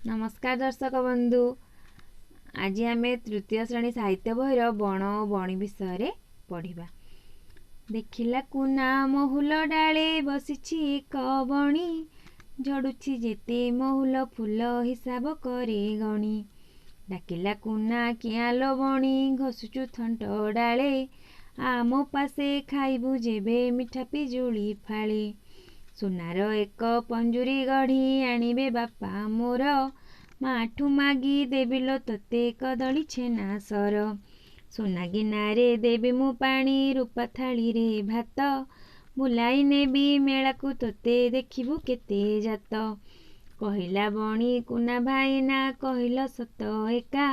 नमस्कार दर्शक बंधु। आज आम तृतीय श्रेणी साहित्य बहिर बण और बणी विषय पढ़ा। देखिला कुना महुल डाले बसिछि एक बणी, झड़ुछि जेते महुल फूल हिसाब करे गणी। डाकिला कुना किआलो बणी घसुचु थंट डाले, आम पासे खाइबु जेबे मिठा पिजुली फाळे। सुनार एक पंजुरी गढ़ी आनिबे बापा मोर, माठू मागी देबिलो तोते कदली छेना सर। सोना गिनारे देबी मु पानी रूपा थाली रे भात, बुलाई नेबी मेलाकू तोते देखिबु केते जात। कहिला बणी कुना भाईना कहिल सत एका,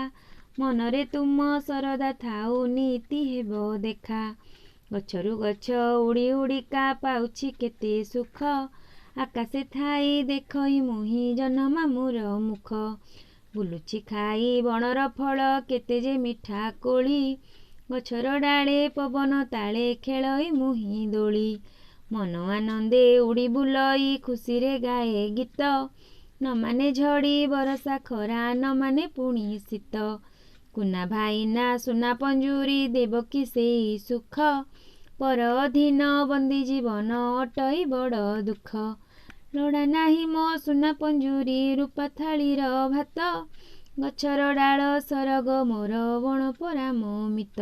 मनरे तुम सरदा थाउ नीति हेबो देखा। गछरु गछ उड़ी उड़िका पाउछि केते सुख, आकाशे थाई देखई मुही जन्मा मोर मुख। बुलुछि खाई बणर फल केते जे मिठा कोली, गछर डाले पवन ताले खेलई मुही दोली। मन आनंदे उड़ी बुलई खुशी रे गाए गीत, न माने झड़ी बरसा खरा न माने पुणी शीत। कुना भाईना सुना पंजुरी देवकी सेई सुख, पर अधीन बंदी जीवन अटई बड़ दुख। लोड़ा नाही मो सुना पंजुरी रूपा थालीर भात, गछर डाल सरग मोर बण परा मो मित।